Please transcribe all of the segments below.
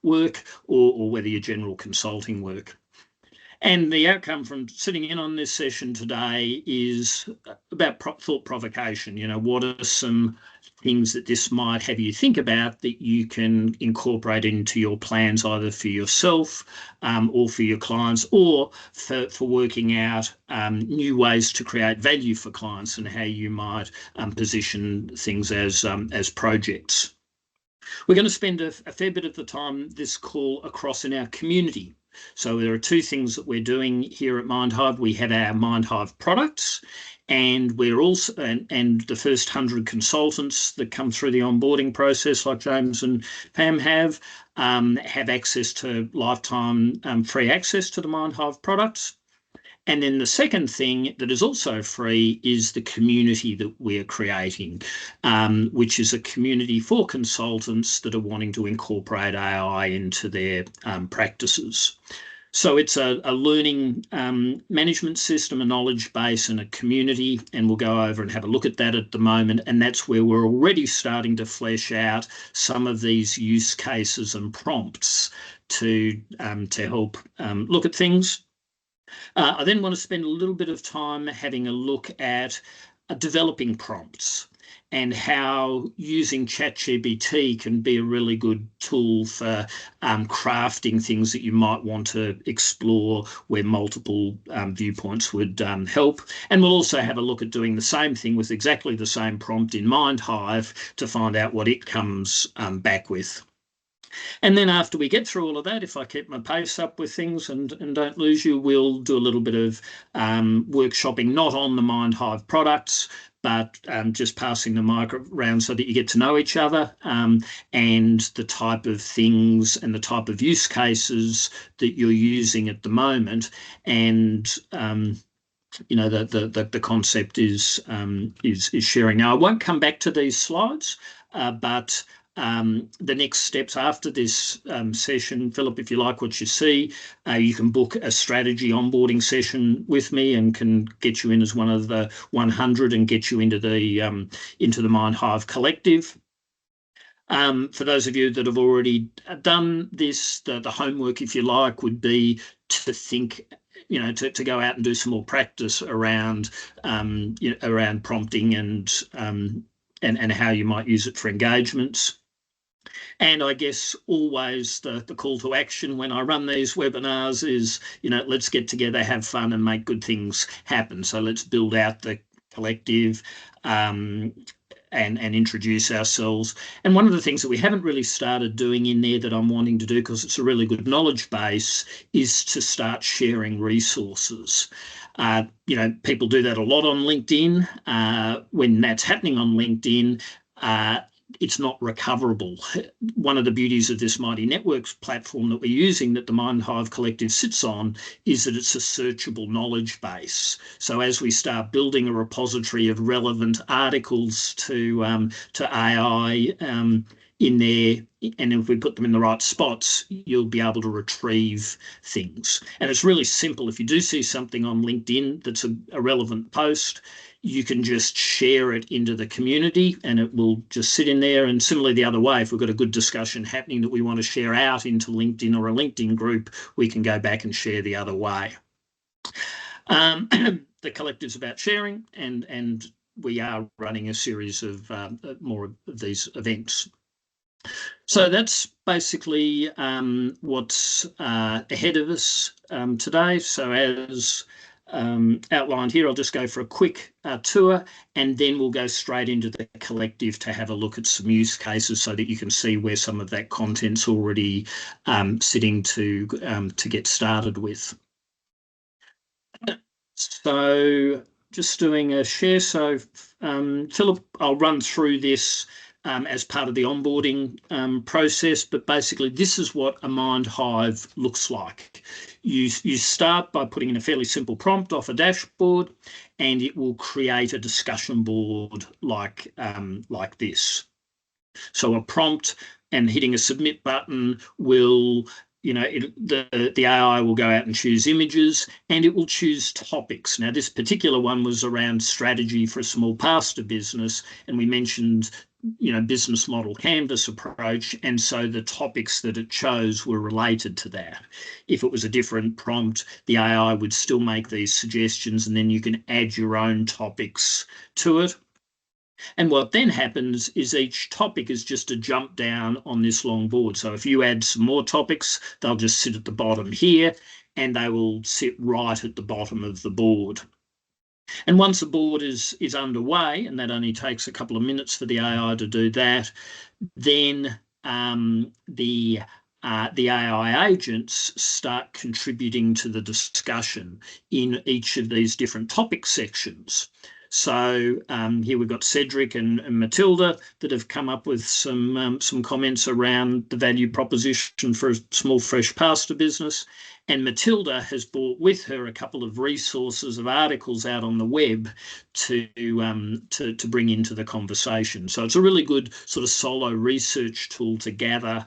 work or whether you're general consulting work. And the outcome from sitting in on this session today is about thought provocation. What are some things that this might have you think about that you can incorporate into your plans, either for yourself or for your clients, or for working out new ways to create value for clients and how you might position things as projects. We're going to spend a fair bit of the time this call across in our community. So there are two things that we're doing here at Mindhive. We have our Mindhive products, and we're also and the first 100 consultants that come through the onboarding process, like James and Pam have access to lifetime free access to the Mindhive products. And then the second thing that is also free is the community that we're creating, which is a community for consultants that are wanting to incorporate AI into their practices. So it's a learning management system, a knowledge base and a community, and we'll go over and have a look at that at the moment. And that's where we're already starting to flesh out some of these use cases and prompts to help look at things. I then want to spend a little bit of time having a look at developing prompts and how using ChatGPT can be a really good tool for crafting things that you might want to explore where multiple viewpoints would help. And we'll also have a look at doing the same thing with exactly the same prompt in Mindhive to find out what it comes back with. And then after we get through all of that, if I keep my pace up with things and don't lose you, we'll do a little bit of workshopping, not on the Mindhive products, but just passing the mic around so that you get to know each other and the type of things and the type of use cases that you're using at the moment. And the concept is sharing. Now, I won't come back to these slides, but the next steps after this session, Philip, if you like what you see, you can book a strategy onboarding session with me and can get you in as one of the 100 and get you into the Mindhive collective. For those of you that have already done this, the homework, if you like, would be to think, to go out and do some more practice around around prompting and how you might use it for engagements. And I guess always the call to action when I run these webinars is, let's get together, have fun and make good things happen. So let's build out the collective and introduce ourselves. And one of the things that we haven't really started doing in there that I'm wanting to do, because it's a really good knowledge base, is to start sharing resources. People do that a lot on LinkedIn. When that's happening on LinkedIn, it's not recoverable. One of the beauties of this Mighty Networks platform that we're using, that the Mindhive Collective sits on, is that it's a searchable knowledge base. So as we start building a repository of relevant articles to AI in there, and if we put them in the right spots, you'll be able to retrieve things. And it's really simple. If you do see something on LinkedIn that's a relevant post, you can just share it into the community and it will just sit in there. And similarly the other way, if we've got a good discussion happening that we want to share out into LinkedIn or a LinkedIn group, we can go back and share the other way. The collective's about sharing, and we are running a series of more of these events. So that's basically what's ahead of us today. So as outlined here, I'll just go for a quick tour, and then we'll go straight into the collective to have a look at some use cases so that you can see where some of that content's already sitting to get started with. So just doing a share. So Philip, I'll run through this as part of the onboarding process, but basically this is what a Mindhive looks like. You start by putting in a fairly simple prompt off a dashboard, and it will create a discussion board like this. So a prompt and hitting a submit button will, the AI will go out and choose images, and it will choose topics. Now, this particular one was around strategy for a small pasta business, and we mentioned business model canvas approach, and so the topics that it chose were related to that. If it was a different prompt, the AI would still make these suggestions, and then you can add your own topics to it. And what then happens is each topic is just a jump down on this long board. So if you add some more topics, they'll just sit at the bottom here, and they will sit right at the bottom of the board. And once the board is underway, and that only takes a couple of minutes for the AI to do that, then the AI agents start contributing to the discussion in each of these different topic sections. So here we've got Cedric and Matilda that have come up with some comments around the value proposition for a small fresh pasta business. And Matilda has brought with her a couple of resources of articles out on the web to bring into the conversation. So it's a really good sort of solo research tool to gather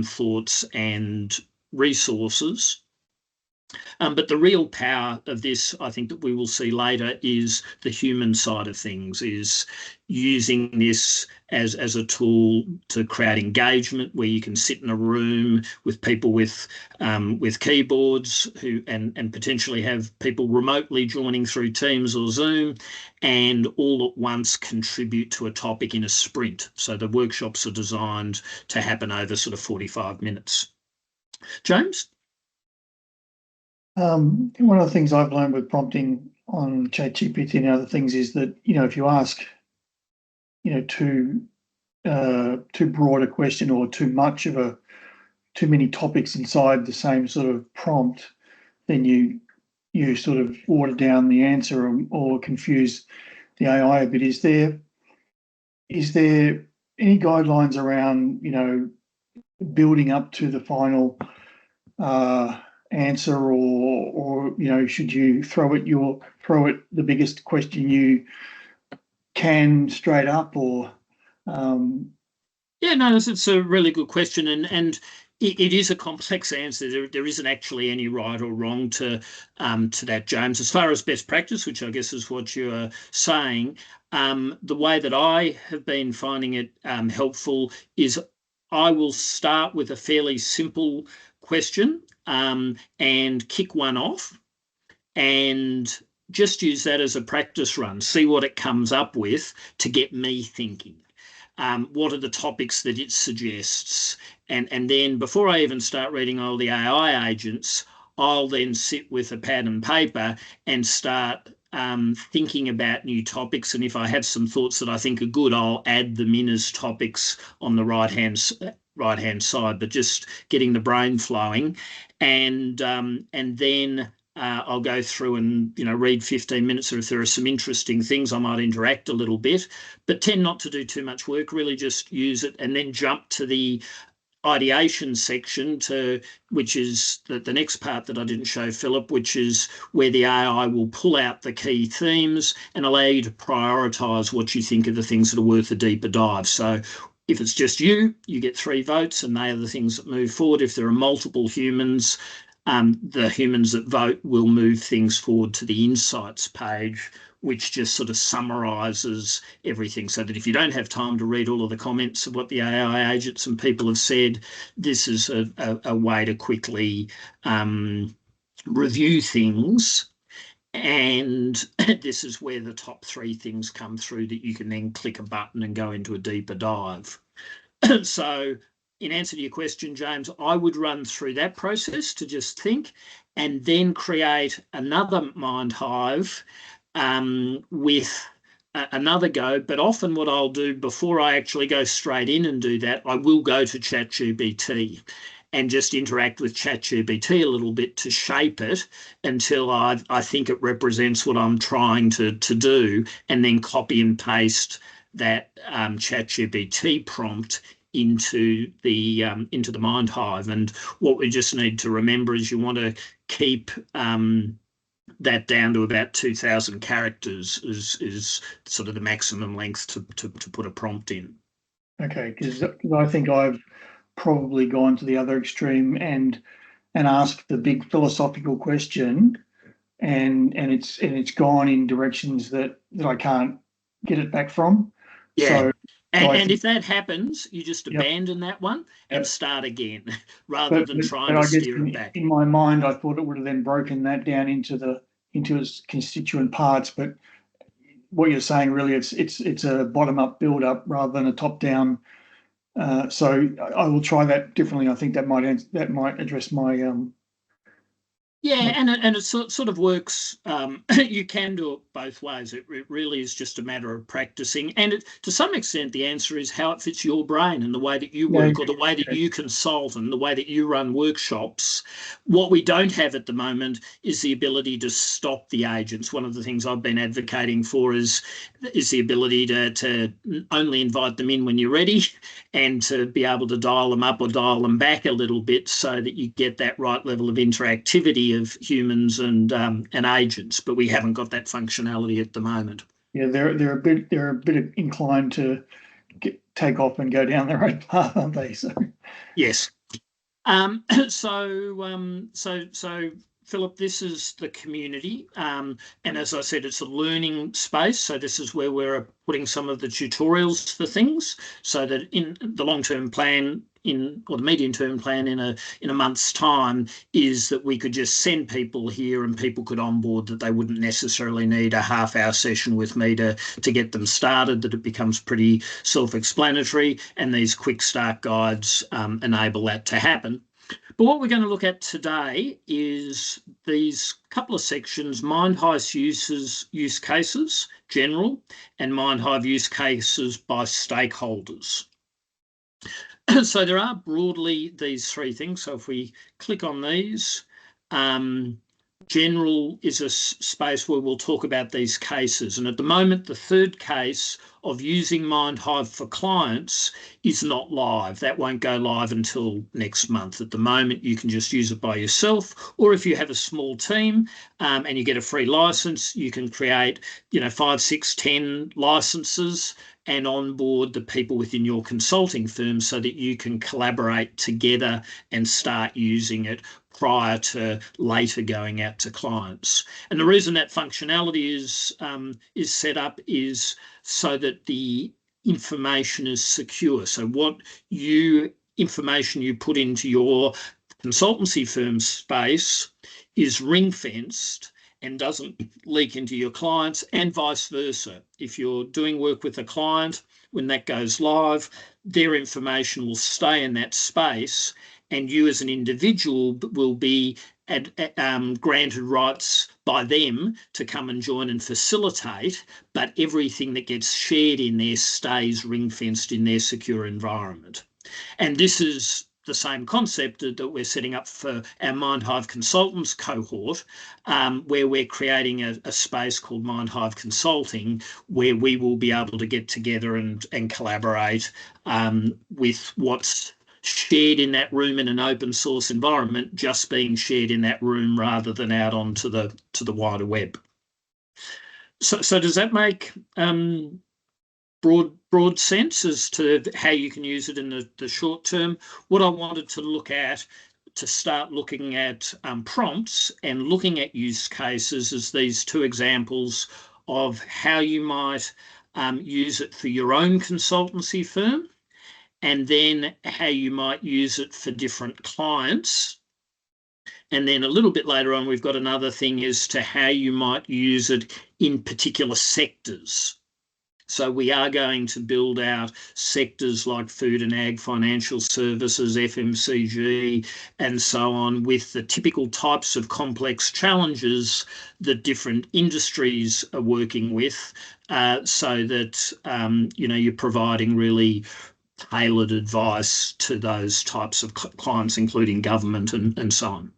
thoughts and resources. But the real power of this, I think, that we will see later is the human side of things, is using this as a tool to create engagement where you can sit in a room with people with keyboards and potentially have people remotely joining through Teams or Zoom, and all at once contribute to a topic in a sprint. So the workshops are designed to happen over sort of 45 minutes. James? One of the things I've learned with prompting on ChatGPT and other things is that, if you ask, too broad a question or too many topics inside the same sort of prompt, then you sort of water down the answer or confuse the AI a bit. Is there any guidelines around, building up to the final answer, or should you throw it the biggest question you can straight up, or Yeah, no, it's a really good question, and it is a complex answer. There isn't actually any right or wrong to that, James. As far as best practice, which I guess is what you're saying, the way that I have been finding it helpful is I will start with a fairly simple question and kick one off, and just use that as a practice run, see what it comes up with to get me thinking. What are the topics that it suggests? And then before I even start reading all the AI agents, I'll then sit with a pad and paper and start thinking about new topics. And if I have some thoughts that I think are good, I'll add them in as topics on the right-hand side, but just getting the brain flowing. And then I'll go through and read 15 minutes, or if there are some interesting things, I might interact a little bit, but tend not to do too much work, really just use it and then jump to the ideation section, which is the next part that I didn't show, Philip, which is where the AI will pull out the key themes and allow you to prioritise what you think are the things that are worth a deeper dive. So if it's just you get 3 votes, and they are the things that move forward. If there are multiple humans, the humans that vote will move things forward to the insights page, which just sort of summarises everything, so that if you don't have time to read all of the comments of what the AI agents and people have said, this is a way to quickly review things. And this is where the top 3 things come through that you can then click a button and go into a deeper dive. So in answer to your question, James, I would run through that process to just think, and then create another Mindhive with another go. But often what I'll do before I actually go straight in and do that, I will go to ChatGPT and just interact with ChatGPT a little bit to shape it until I think it represents what I'm trying to do, and then copy and paste that ChatGPT prompt into the Mindhive. And what we just need to remember is you want to keep that down to about 2,000 characters is sort of the maximum length to put a prompt in. Okay, because I think I've probably gone to the other extreme and asked the big philosophical question, and it's gone in directions that I can't get it back from. Yeah. And if that happens, you just Yep. abandon that one and Yep. start again, rather than trying But to I guess steer it back. in my mind, I thought it would have then broken that down into its constituent parts. But what you're saying, really, it's a bottom up build up rather than a top down. So I will try that differently. I think that might address my Yeah, and it sort of works. You can do it both ways. It really is just a matter of practicing, and to some extent, the answer is how it fits your brain and the way that you work, or the way that you consult, and the way that you run workshops. What we don't have at the moment is the ability to stop the agents. One of the things I've been advocating for is the ability to only invite them in when you're ready, and to be able to dial them up or dial them back a little bit so that you get that right level of interactivity of humans and agents. But we haven't got that functionality at the moment. Yeah, they're a bit inclined to take off and go down their own path, aren't they? So yes. So Philip, this is the community, and as I said, it's a learning space. So this is where we're putting some of the tutorials for things, so that in the long-term plan, or the medium-term plan, in a month's time, is that we could just send people here and people could onboard, that they wouldn't necessarily need a half-hour session with me to get them started, that it becomes pretty self-explanatory, and these quick start guides enable that to happen. But what we're going to look at today is these couple of sections: Mindhive use cases, general, and Mindhive use cases by stakeholders. So there are broadly these three things. So if we click on these, general is a space where we'll talk about these cases. And at the moment, the third case of using Mindhive for clients is not live. That won't go live until next month. At the moment, you can just use it by yourself, or if you have a small team and you get a free license, you can create 5, 6, 10 licenses and onboard the people within your consulting firm so that you can collaborate together and start using it prior to later going out to clients. And the reason that functionality is set up is so that the information is secure. So what information you put into your consultancy firm space is ring-fenced and doesn't leak into your clients, and vice versa. If you're doing work with a client, when that goes live, their information will stay in that space, and you as an individual will be granted rights by them to come and join and facilitate, but everything that gets shared in there stays ring-fenced in their secure environment. And this is the same concept that we're setting up for our Mindhive Consultants cohort, where we're creating a space called Mindhive Consulting, where we will be able to get together and collaborate with what's shared in that room in an open source environment, just being shared in that room rather than out onto the wider web. So does that make broad sense as to how you can use it in the short term? What I wanted to start looking at prompts and looking at use cases is these two examples of how you might use it for your own consultancy firm, and then how you might use it for different clients. And then a little bit later on, we've got another thing as to how you might use it in particular sectors. So we are going to build out sectors like food and ag, financial services, FMCG, and so on, with the typical types of complex challenges that different industries are working with, so that you're providing really tailored advice to those types of clients, including government and so on.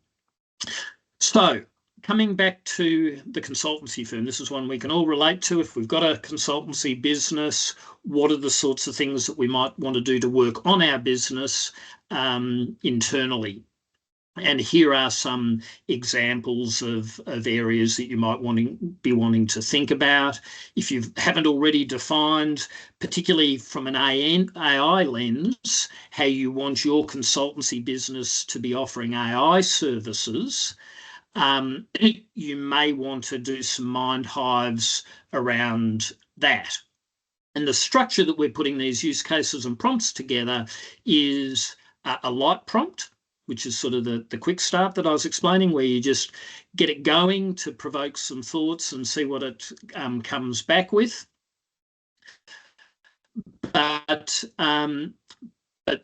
So coming back to the consultancy firm, this is one we can all relate to. If we've got a consultancy business, what are the sorts of things that we might want to do to work on our business internally? And here are some examples of areas that you might be wanting to think about. If you haven't already defined, particularly from an AI lens, how you want your consultancy business to be offering AI services, you may want to do some Mindhives around that. And the structure that we're putting these use cases and prompts together is a light prompt, which is sort of the quick start that I was explaining, where you just get it going to provoke some thoughts and see what it comes back with. But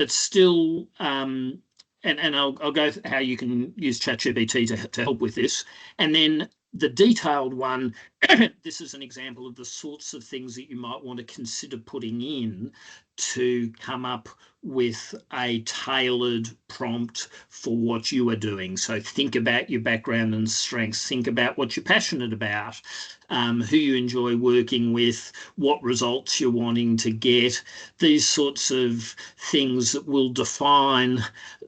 still, and I'll go how you can use ChatGPT to help with this. And then the detailed one, this is an example of the sorts of things that you might want to consider putting in to come up with a tailored prompt for what you are doing. So think about your background and strengths, think about what you're passionate about, who you enjoy working with, what results you're wanting to get, these sorts of things that will define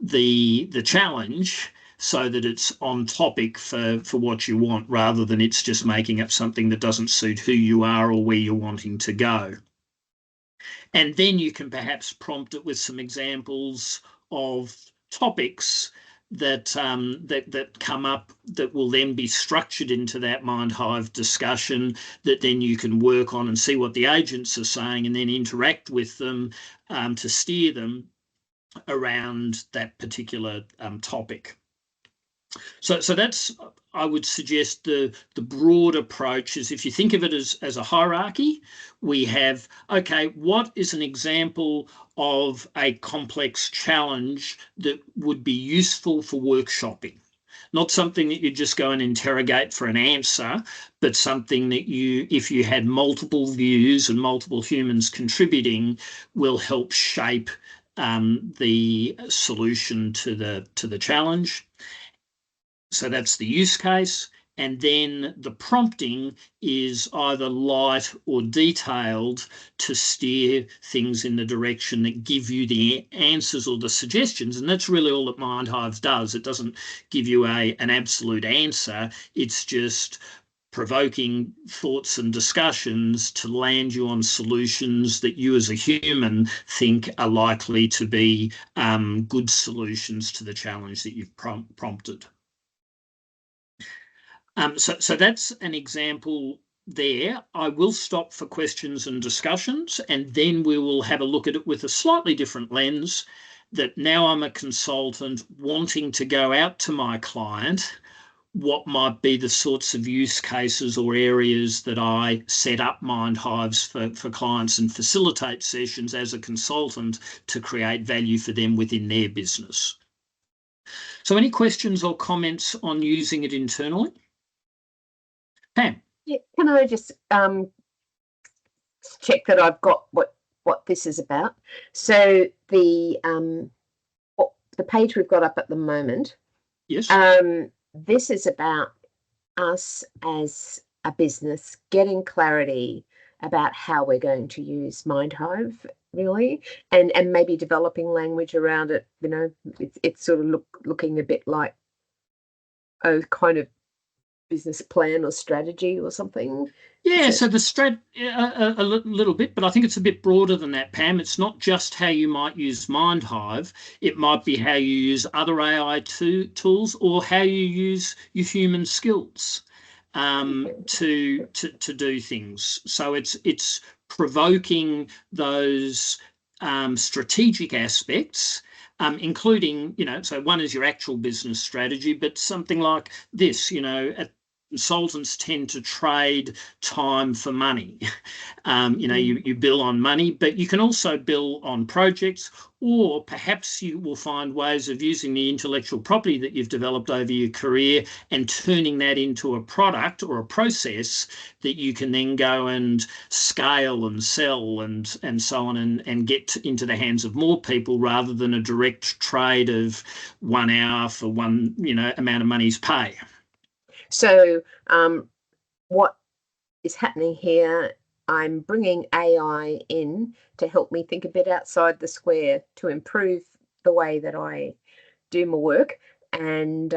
the challenge, so that it's on topic for what you want, rather than it's just making up something that doesn't suit who you are or where you're wanting to go. And then you can perhaps prompt it with some examples of topics that that come up that will then be structured into that Mindhive discussion, that then you can work on and see what the agents are saying, and then interact with them to steer them around that particular topic. So that's, I would suggest, the broad approach is, if you think of it as a hierarchy, we have, okay, what is an example of a complex challenge that would be useful for workshopping? Not something that you just go and interrogate for an answer, but something that you, if you had multiple views and multiple humans contributing, will help shape the solution to the challenge. So that's the use case. And then the prompting is either light or detailed to steer things in the direction that give you the answers or the suggestions. And that's really all that Mindhive does. It doesn't give you an absolute answer. It's just provoking thoughts and discussions to land you on solutions that you as a human think are likely to be good solutions to the challenge that you've prompted. So that's an example there. I will stop for questions and discussions, and then we will have a look at it with a slightly different lens, that now I'm a consultant wanting to go out to my client, what might be the sorts of use cases or areas that I set up Mindhives for clients and facilitate sessions as a consultant to create value for them within their business. So any questions or comments on using it internally? Pam? Yeah, can I just check that I've got what this is about? So the page we've got up at the moment. Yes. This is about us as a business getting clarity about how we're going to use Mindhive, really, and maybe developing language around it. You know, it's sort of looking a bit like a kind of business plan or strategy or something. Yeah, so the a little bit, but I think it's a bit broader than that, Pam. It's not just how you might use Mindhive. It might be how you use other AI tools, or how you use your human skills to do things. So it's provoking those strategic aspects, including, you know, so one is your actual business strategy, but something like this, you know, consultants tend to trade time for money. You know, you bill on money, but you can also bill on projects, or perhaps you will find ways of using the intellectual property that you've developed over your career and turning that into a product or a process that you can then go and scale and sell and so on, and get into the hands of more people, rather than a direct trade of 1 hour for one, you know, amount of money's pay. So what is happening here, I'm bringing AI in to help me think a bit outside the square to improve the way that I do my work. And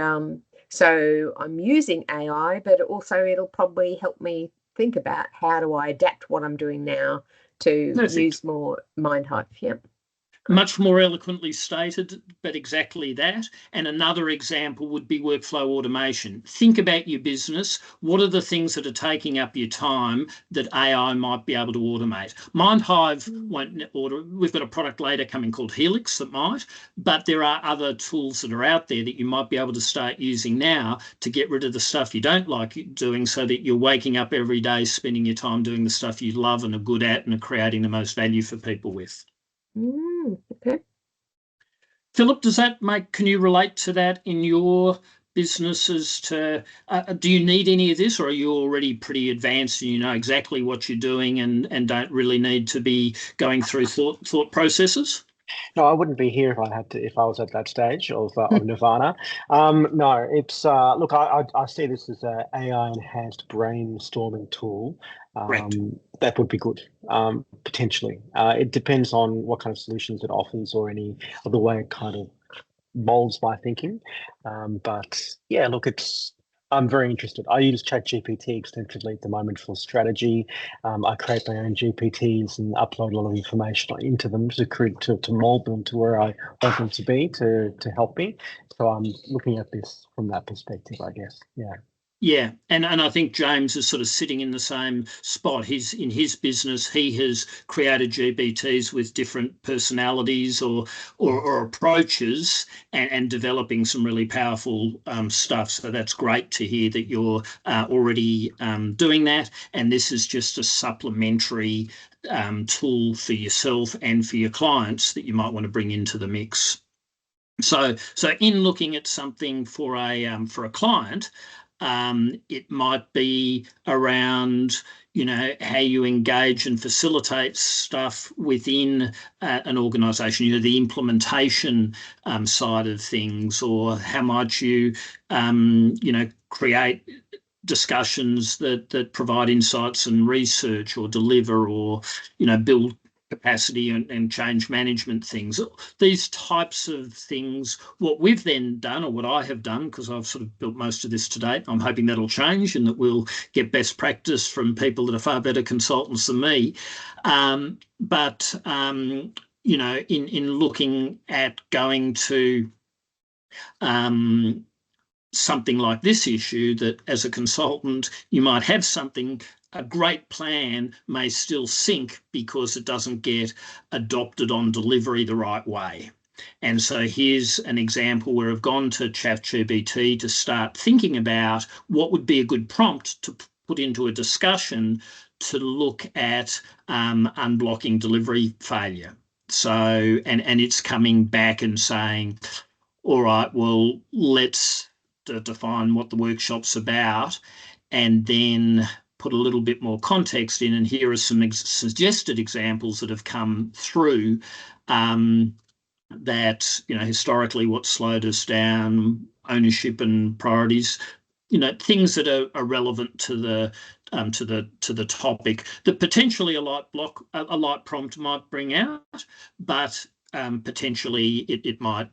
so I'm using AI, but also it'll probably help me think about how do I adapt what I'm doing now to use more Mindhive. Yep. Much more eloquently stated, but exactly that. And another example would be workflow automation. Think about your business. What are the things that are taking up your time that AI might be able to automate? Mindhive won't order. We've got a product later coming called Helix that might, but there are other tools that are out there that you might be able to start using now to get rid of the stuff you don't like doing, so that you're waking up every day spending your time doing the stuff you love and are good at and are creating the most value for people with. Okay. Philip, can you relate to that in your businesses? Do you need any of this, or are you already pretty advanced and you know exactly what you're doing and don't really need to be going through thought processes? No, I wouldn't be here if I was at that stage of Nirvana. No, it's look, I see this as a AI enhanced brainstorming tool. Correct. That would be good, potentially. It depends on what kind of solutions it offers or any of the way it kind of molds my thinking. But yeah, look, I'm very interested. I use ChatGPT extensively at the moment for strategy. I create my own GPTs and upload a lot of information into them to mold them to where I want them to be to help me. So I'm looking at this from that perspective, I guess. Yeah. Yeah, and I think James is sort of sitting in the same spot. In his business, he has created GPTs with different personalities or approaches, and developing some really powerful stuff. So that's great to hear that you're already doing that. And this is just a supplementary tool for yourself and for your clients that you might want to bring into the mix. So in looking at something for a client, it might be around, how you engage and facilitate stuff within an organisation, the implementation side of things, or how might you, create discussions that provide insights and research, or deliver, or, build capacity and change management things. These types of things, what we've then done, or what I have done, because I've sort of built most of this to date, I'm hoping that'll change and that we'll get best practice from people that are far better consultants than me. But in looking at going to something like this issue, that as a consultant you might have something, a great plan may still sink because it doesn't get adopted on delivery the right way. And so here's an example where I've gone to ChatGPT to start thinking about what would be a good prompt to put into a discussion to look at unblocking delivery failure. So, and it's coming back and saying, all right, well, let's define what the workshop's about, and then put a little bit more context in. And here are some suggested examples that have come through, that, historically what slowed us down, ownership and priorities, things that are relevant to the topic, that potentially a light prompt might bring out, but potentially it might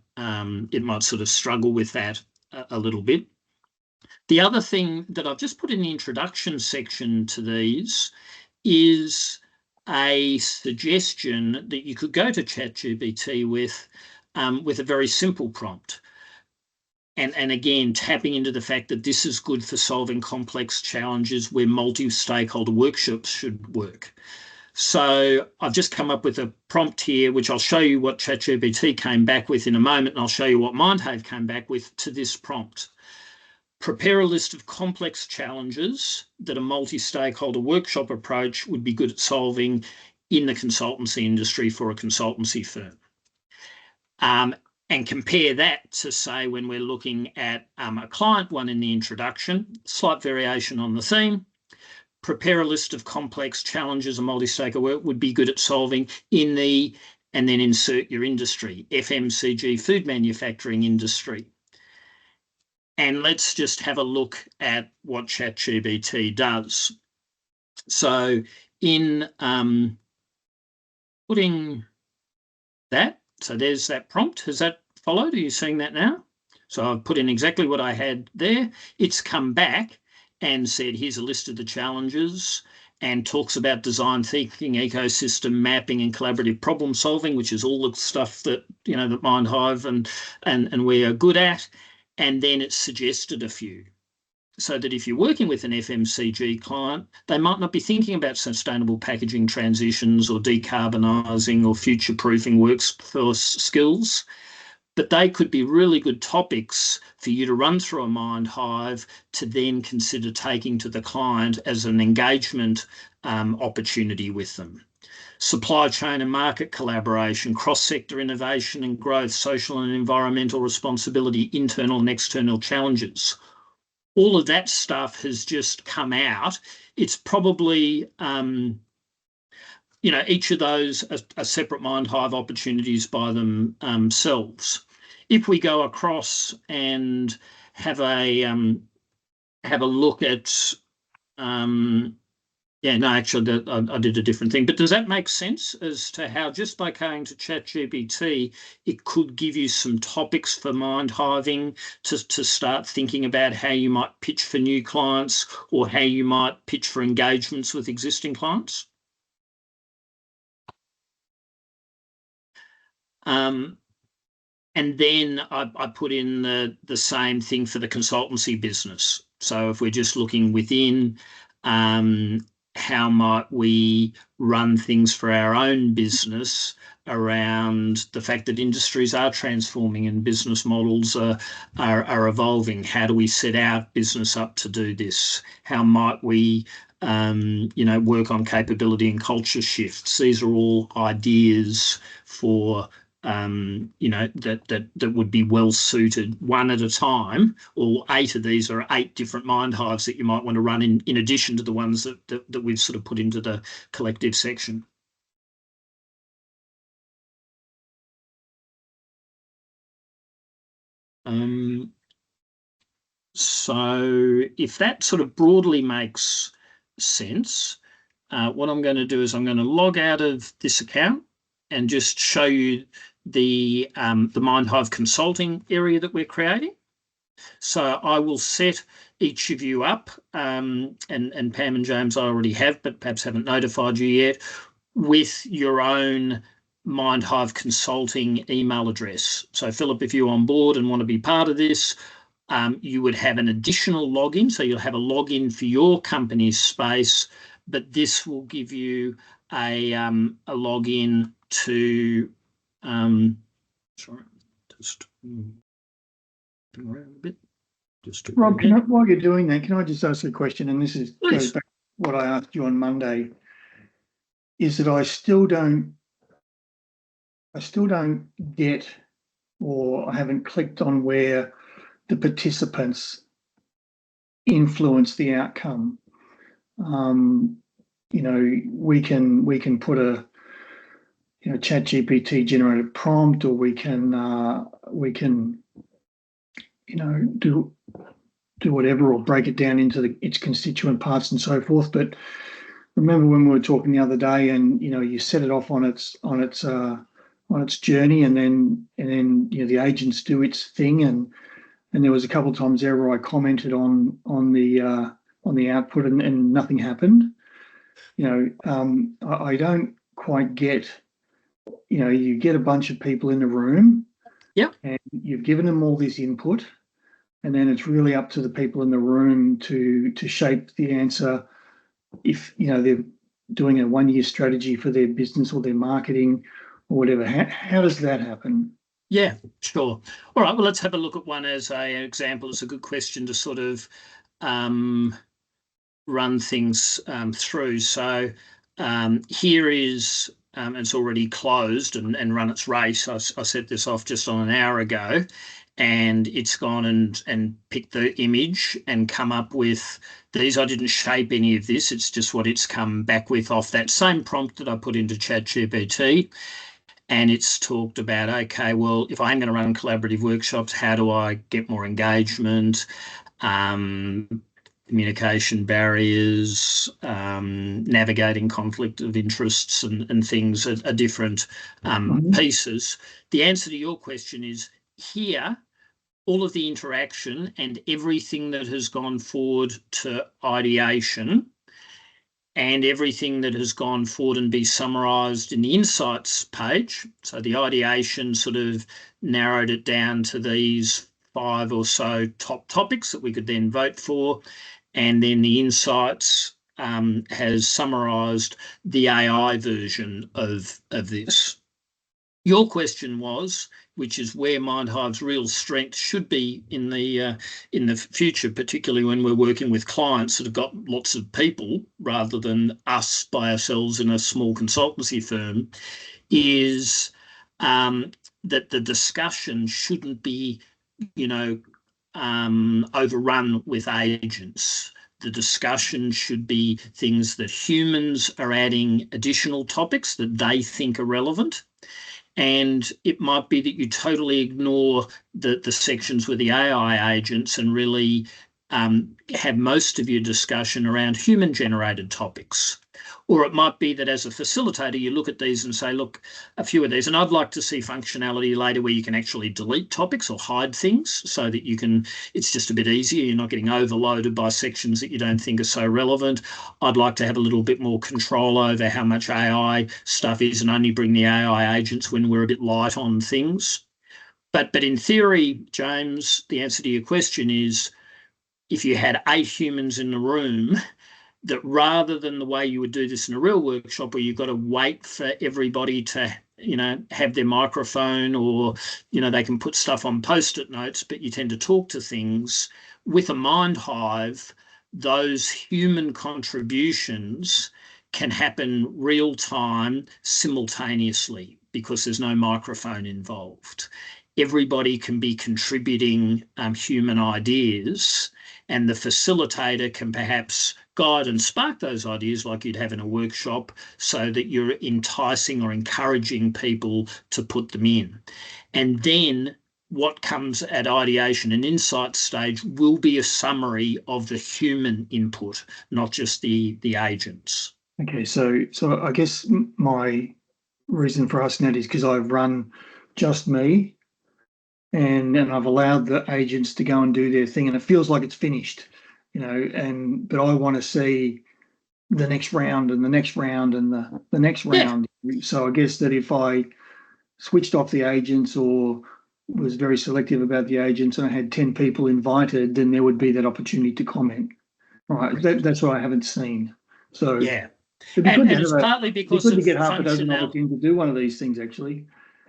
sort of struggle with that a little bit. The other thing that I've just put in the introduction section to these is a suggestion that you could go to ChatGPT with a very simple prompt. And again, tapping into the fact that this is good for solving complex challenges where multi-stakeholder workshops should work. So I've just come up with a prompt here, which I'll show you what ChatGPT came back with in a moment, and I'll show you what Mindhive came back with to this prompt. Prepare a list of complex challenges that a multi-stakeholder workshop approach would be good at solving in the consultancy industry for a consultancy firm. And compare that to, say, when we're looking at a client one in the introduction, slight variation on the theme. Prepare a list of complex challenges a multi-stakeholder would be good at solving in the, and then insert your industry, FMCG, food manufacturing industry. And let's just have a look at what ChatGPT does. So in putting that, so there's that prompt. Has that followed? Are you seeing that now? So I've put in exactly what I had there. It's come back and said, here's a list of the challenges, and talks about design thinking, ecosystem mapping, and collaborative problem solving, which is all the stuff that that Mindhive and we are good at. And then it's suggested a few, so that if you're working with an FMCG client, they might not be thinking about sustainable packaging transitions or decarbonising or future-proofing workforce skills, but they could be really good topics for you to run through a Mindhive to then consider taking to the client as an engagement opportunity with them. Supply chain and market collaboration, cross-sector innovation and growth, social and environmental responsibility, internal and external challenges. All of that stuff has just come out. It's probably, each of those are separate Mindhive opportunities by themselves. If we go across and have a look at, actually, I did a different thing. But does that make sense as to how just by going to ChatGPT, it could give you some topics for Mindhiving to start thinking about how you might pitch for new clients or how you might pitch for engagements with existing clients? And then I put in the same thing for the consultancy business. So if we're just looking within, how might we run things for our own business around the fact that industries are transforming and business models are evolving? How do we set our business up to do this? How might we work on capability and culture shifts? These are all ideas for that would be well suited one at a time. All 8 of these are 8 different Mindhives that you might want to run in addition to the ones that we've sort of put into the collective section. So if that sort of broadly makes sense, what I'm going to do is I'm going to log out of this account and just show you the Mindhive consulting area that we're creating. So I will set each of you up, and Pam and James I already have, but perhaps haven't notified you yet, with your own Mindhive consulting email address. So Philip, if you're on board and want to be part of this, you would have an additional login. So you'll have a login for your company's space, but this will give you a login to sorry, just around a bit. Rob, while you're doing that, can I just ask a question? And this goes back to what I asked you on Monday. Is that I still don't get, or I haven't clicked on where the participants influence the outcome. We can put a ChatGPT generated prompt, or we can do whatever, or break it down into its constituent parts and so forth. But remember when we were talking the other day, and you set it off on its journey, and then the agents do its thing, and there was a couple of times there where I commented on the output and nothing happened. I don't quite get. You get a bunch of people in the room, and you've given them all this input, and then it's really up to the people in the room to shape the answer. If they're doing a 1-year strategy for their business or their marketing or whatever, how does that happen? Yeah, sure. All right, well, let's have a look at one as an example. It's a good question to sort of run things through. So here is, it's already closed and run its race. I set this off just on an hour ago, and it's gone and picked the image and come up with these. I didn't shape any of this. It's just what it's come back with off that same prompt that I put into ChatGPT. And it's talked about, okay, well, if I'm going to run collaborative workshops, how do I get more engagement, communication barriers, navigating conflict of interests and things are different pieces. The answer to your question is here, all of the interaction and everything that has gone forward to ideation and everything that has gone forward and be summarised in the insights page. So the ideation sort of narrowed it down to these 5 or so top topics that we could then vote for. And then the insights has summarised the AI version of this. Your question was, which is where Mindhive's real strength should be in the future, particularly when we're working with clients that have got lots of people rather than us by ourselves in a small consultancy firm, is that the discussion shouldn't be, overrun with agents. The discussion should be things that humans are adding additional topics that they think are relevant. And it might be that you totally ignore the sections with the AI agents and really have most of your discussion around human-generated topics. Or it might be that as a facilitator, you look at these and say, look, a few of these, and I'd like to see functionality later where you can actually delete topics or hide things so that you can, it's just a bit easier. You're not getting overloaded by sections that you don't think are so relevant. I'd like to have a little bit more control over how much AI stuff is and only bring the AI agents when we're a bit light on things. But in theory, James, the answer to your question is, if you had 8 humans in the room, that rather than the way you would do this in a real workshop where you've got to wait for everybody to, have their microphone or, they can put stuff on post-it notes, but you tend to talk to things. With a Mindhive, those human contributions can happen real time simultaneously because there's no microphone involved. Everybody can be contributing human ideas, and the facilitator can perhaps guide and spark those ideas like you'd have in a workshop so that you're enticing or encouraging people to put them in. And then what comes at ideation and insight stage will be a summary of the human input, not just the agents. Okay, so I guess my reason for asking that is because I've run just me and I've allowed the agents to go and do their thing and it feels like it's finished, but I want to see the next round and the next round and the next round. Yeah. So I guess that if I switched off the agents or was very selective about the agents and I had 10 people invited, then there would be that opportunity to comment. Right. That's what I haven't seen. So yeah. And it's partly because of get half a dozen of us in to do one of these things, actually.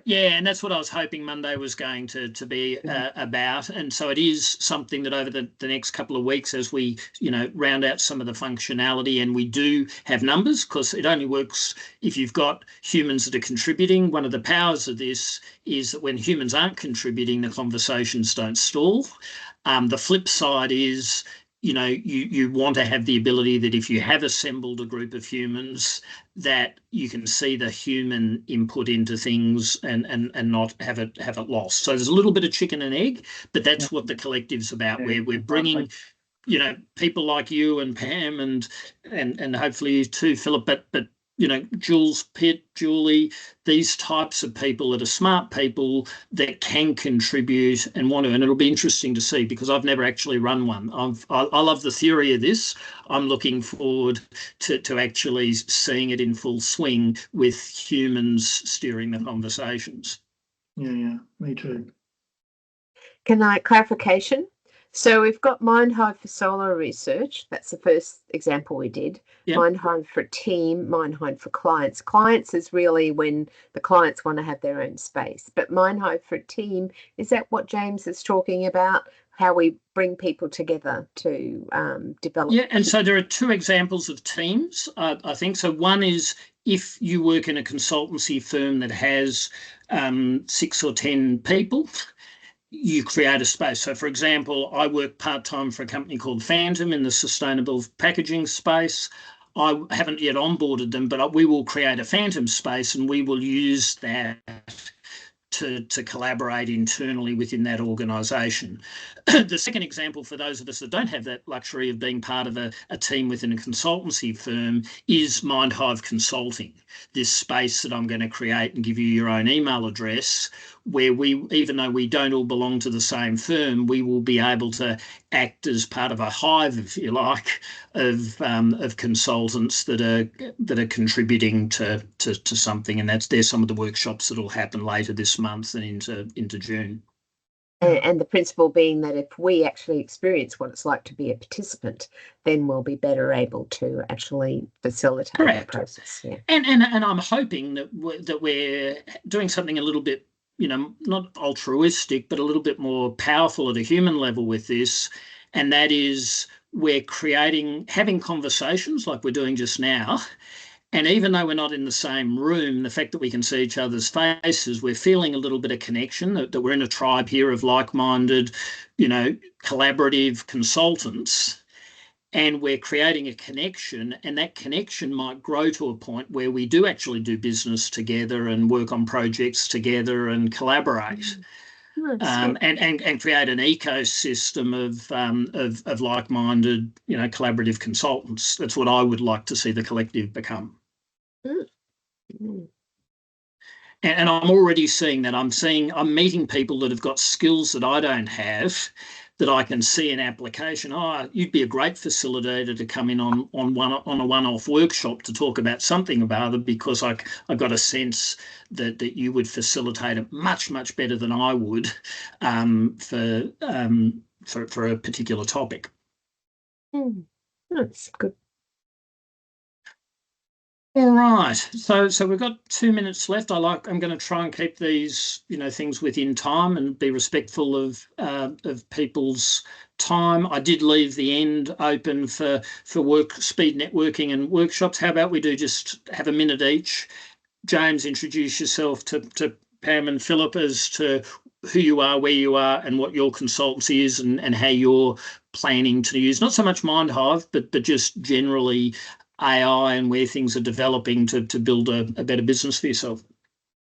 Yeah, and that's what I was hoping Monday was going to be about. And so it is something that over the next couple of weeks as we, round out some of the functionality and we do have numbers because it only works if you've got humans that are contributing. One of the powers of this is that when humans aren't contributing, the conversations don't stall. The flip side is, you want to have the ability that if you have assembled a group of humans that you can see the human input into things and not have it lost. So there's a little bit of chicken and egg, but that's what the collective's about, where we're bringing, people like you and Pam and hopefully you too, Philip, but Jules, Pitt, Julie, these types of people that are smart people that can contribute and want to. And it'll be interesting to see because I've never actually run one. I love the theory of this. I'm looking forward to actually seeing it in full swing with humans steering the conversations. Yeah, me too. Can I clarification? So we've got Mindhive for solo research. That's the first example we did. Yep. Mindhive for team, Mindhive for clients. Clients is really when the clients want to have their own space. But Mindhive for team, is that what James is talking about? How we bring people together to develop? Yeah, and so there are 2 examples of teams, I think. So one is if you work in a consultancy firm that has 6 or 10 people, you create a space. So, for example, I work part-time for a company called Phantom in the sustainable packaging space. I haven't yet onboarded them, but we will create a Phantom space and we will use that to collaborate internally within that organisation. The second example for those of us that don't have that luxury of being part of a team within a consultancy firm is Mindhive Consulting, this space that I'm going to create and give you your own email address where we, even though we don't all belong to the same firm, we will be able to act as part of a hive, if you like, of consultants that are contributing to something, and there's some of the workshops that will happen later this month and into June. And the principle being that if we actually experience what it's like to be a participant, then we'll be better able to actually facilitate that process. Yeah. And I'm hoping that we're doing something a little bit, not altruistic, but a little bit more powerful at a human level with this, and that is we're having conversations like we're doing just now. And even though we're not in the same room, the fact that we can see each other's faces, we're feeling a little bit of connection, that we're in a tribe here of like-minded, collaborative consultants, and we're creating a connection, and that connection might grow to a point where we do actually do business together and work on projects together and collaborate. And create an ecosystem of like-minded, collaborative consultants. That's what I would like to see the collective become. And I'm already seeing that. I'm meeting people that have got skills that I don't have, that I can see in application. Oh, you'd be a great facilitator to come in on a one-off workshop to talk about something about it, because I got a sense that you would facilitate it much better than I would for a particular topic. That's good. All right, so we've got 2 minutes left. I'm going to try and keep these things within time and be respectful of people's time. I did leave the end open for speed networking and workshops. How about we do just have a minute each? James, introduce yourself to Pam and Philip as to who you are, where you are, and what your consultancy is, and how you're planning to use not so much Mindhive, but just generally AI and where things are developing to build a better business for yourself.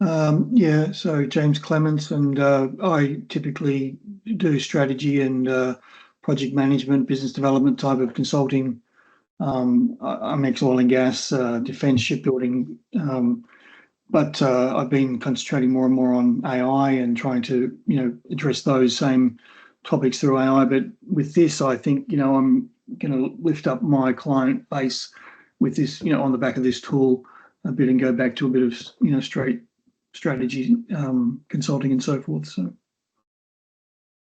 So James Clements, and I typically do strategy and project management, business development type of consulting. I'm ex-oil and gas, defence, shipbuilding, but I've been concentrating more and more on AI and trying to address those same topics through AI. But with this, I think I'm going to lift up my client base with this, on the back of this tool a bit, and go back to a bit of straight strategy consulting and so forth. So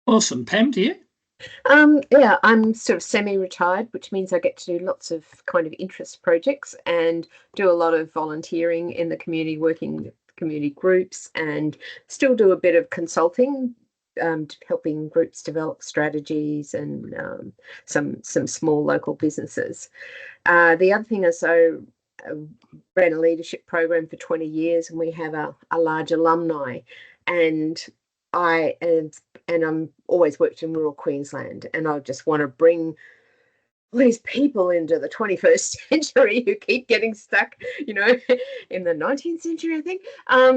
awesome. Pam, do you? Yeah, I'm sort of semi-retired, which means I get to do lots of kind of interest projects and do a lot of volunteering in the community, working with community groups, and still do a bit of consulting, helping groups develop strategies and some small local businesses. The other thing is I ran a leadership program for 20 years, and we have a large alumni, and I'm always worked in rural Queensland, and I just want to bring all these people into the 21st century who keep getting stuck, in the 19th century, I think. I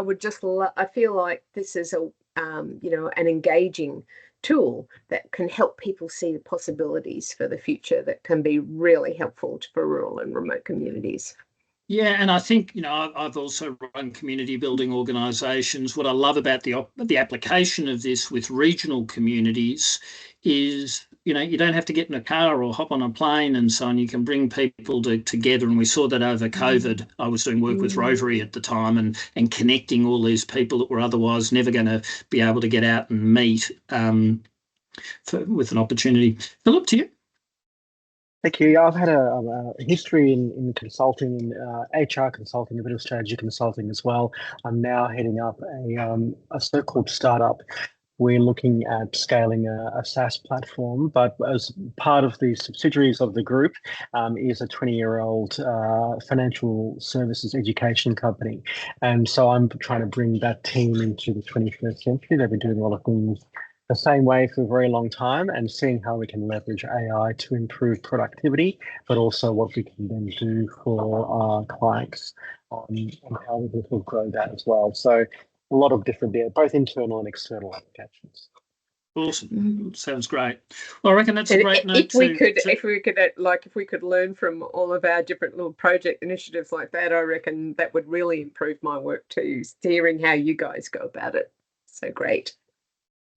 would just, I feel like this is an engaging tool that can help people see the possibilities for the future that can be really helpful for rural and remote communities. Yeah, and I think I've also run community building organisations. What I love about the application of this with regional communities is you don't have to get in a car or hop on a plane and so on. You can bring people together, and we saw that over COVID. I was doing work with Rotary at the time, and connecting all these people that were otherwise never going to be able to get out and meet with an opportunity. Philip, to you. Thank you. I've had a history in consulting, in HR consulting, a bit of strategy consulting as well. I'm now heading up a so-called startup. We're looking at scaling a SaaS platform, but as part of the subsidiaries of the group is a 20-year-old financial services education company. And so I'm trying to bring that team into the 21st century. They've been doing a lot of things the same way for a very long time, and seeing how we can leverage AI to improve productivity, but also what we can then do for our clients on how we will grow that as well. So a lot of different, both internal and external applications. Awesome. Sounds great. Well, I reckon that's a great note. If we could learn from all of our different little project initiatives like that, I reckon that would really improve my work too, steering how you guys go about it. So great.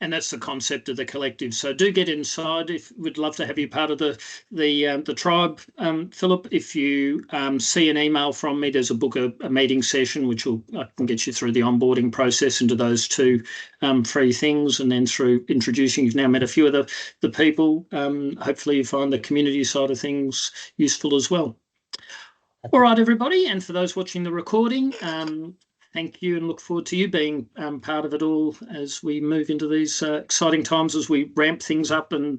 And that's the concept of the collective. So do get inside. If we'd love to have you part of the tribe, Philip. If you see an email from me, there's a meeting session, which I can get you through the onboarding process into those two free things, and then through introducing. You've now met a few of the people. Hopefully, you find the community side of things useful as well. All right, everybody, and for those watching the recording. Thank you, and look forward to you being part of it all as we move into these exciting times as we ramp things up and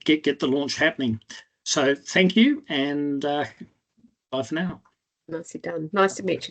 get the launch happening. So thank you, and bye for now. Nicely done. Nice to meet you.